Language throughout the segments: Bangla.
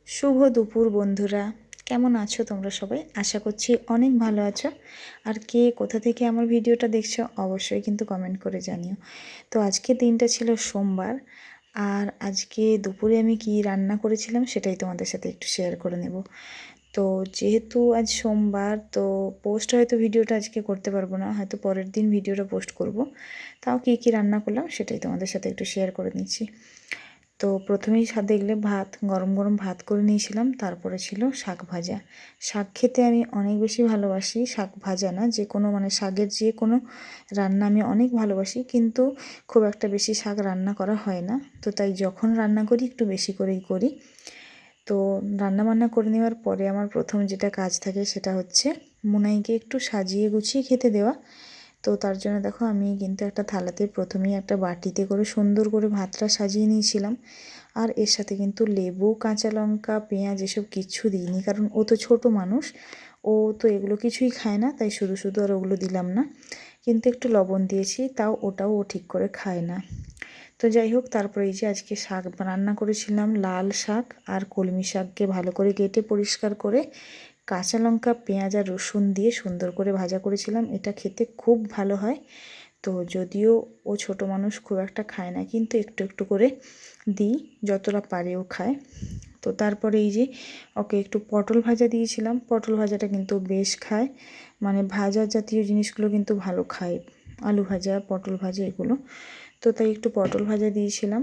শুভ দুপুর বন্ধুরা, কেমন আছো তোমরা সবাই? আশা করছি অনেক ভালো আছো। আর কে কোথা থেকে আমার ভিডিওটা দেখছো অবশ্যই কিন্তু কমেন্ট করে জানিও। তো আজকে দিনটা ছিল সোমবার, আর আজকে দুপুরে আমি কি রান্না করেছিলাম সেটাই তোমাদের সাথে একটু শেয়ার করে নেব। তো যেহেতু আজ সোমবার, তো পোস্ট হয়তো ভিডিওটা আজকে করতে পারবো না, হয়তো পরের দিন ভিডিওটা পোস্ট করব। তাও কী রান্না করলাম সেটাই তোমাদের সাথে একটু শেয়ার করে নিচ্ছি। তো প্রথমেই দেখলে গরম গরম ভাত করে নিয়েছিলাম, তারপরে ছিল শাক ভাজা। শাক খেতে আমি অনেক বেশি ভালোবাসি, শাক ভাজা না, যে কোনো শাকের যে কোনো রান্না আমি অনেক ভালোবাসি, কিন্তু খুব একটা বেশি শাক রান্না করা হয় না। তো তাই যখন রান্না করি একটু বেশি করেই করি। তো রান্না বান্না করে নেওয়ার পরে আমার প্রথম যেটা কাজ থাকে সেটা হচ্ছে মুনাইকে একটু সাজিয়ে গুছিয়ে খেতে দেওয়া। তো তার জন্য দেখো আমি কিন্তু একটা থালাতে প্রথমেই একটা বাটিতে করে সুন্দর করে ভাতটা সাজিয়ে নিয়েছিলাম। আর এর সাথে কিন্তু লেবু, কাঁচা লঙ্কা, পেঁয়াজ এসব কিচ্ছু দিইনি, কারণ ও তো ছোটো মানুষ, ও তো এগুলো কিছুই খায় না, তাই শুধু শুধু আর ওগুলো দিলাম না। কিন্তু একটু লবণ দিয়েছি, তাও ওটাও ও ঠিক করে খায় না। তো যাই হোক, তারপরে এই যে আজকে শাক রান্না করেছিলাম, লাল শাক আর কলমি শাককে ভালো করে কেটে পরিষ্কার করে কাঁচা লঙ্কা, পেঁয়াজ আর রসুন দিয়ে সুন্দর করে ভাজা করেছিলাম। এটা খেতে খুব ভালো হয়। তো যদিও ও ছোট মানুষ, খুব একটা খায় না, কিন্তু একটু একটু করে দিই, যতটা পারে ও খায়। তো তারপরে এই যে ওকে একটু পটল ভাজা দিয়েছিলাম। পটল ভাজাটা কিন্তু বেশ খায়, মানে ভাজা জাতীয় জিনিসগুলো কিন্তু ভালো খায়, আলু ভাজা, পটল ভাজা এগুলো। তো তাই একটু পটল ভাজা দিয়েছিলাম।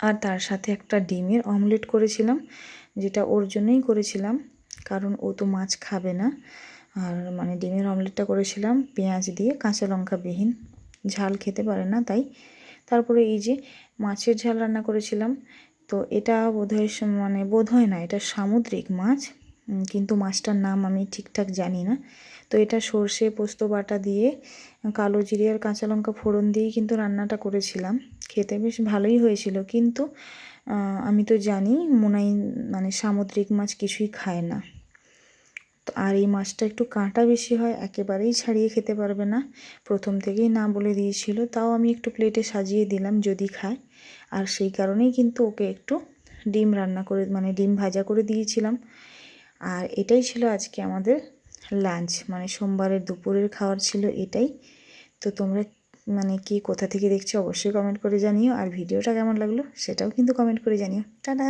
আর তার সাথে একটা ডিমের অমলেট করেছিলাম, যেটা ওর জন্যই করেছিলাম, কারণ ও তো মাছ খাবে না। আর ডিমের অমলেটটা করেছিলাম পেঁয়াজ দিয়ে, কাঁচা লঙ্কা বিহীন, ঝাল খেতে পারে না তাই। তারপরে এই যে মাছের ঝাল রান্না করেছিলাম। তো এটা বোধহয় বোধহয় না, এটা সামুদ্রিক মাছ, কিন্তু মাছটার নাম আমি ঠিকঠাক জানি না। তো এটা সর্ষে পোস্ত বাটা দিয়ে, কালো জিরে আর কাঁচা লঙ্কা ফোড়ন দিয়েই কিন্তু রান্নাটা করেছিলাম। খেতে বেশ ভালোই হয়েছিল, কিন্তু আমি তো জানি মোনাই সামুদ্রিক মাছ কিছুই খায় না। তো আর এই মাছটা একটু কাঁটা বেশি হয়, একেবারেই ছাড়িয়ে খেতে পারবে না, প্রথম থেকেই না বলে দিয়েছিল। তাও আমি একটু প্লেটে সাজিয়ে দিলাম যদি খায়। আর সেই কারণেই কিন্তু ওকে একটু ডিম রান্না করে ডিম ভাজা করে দিয়েছিলাম। আর এটাই ছিল আজকে আমাদের লাঞ্চ, সোমবারের দুপুরের খাবার ছিল এটাই। তো তোমরা কি কোথা থেকে দেখছো অবশ্যই কমেন্ট করে জানিও, আর ভিডিওটা কেমন লাগলো সেটাও কিন্তু কমেন্ট করে জানিও। টাটা।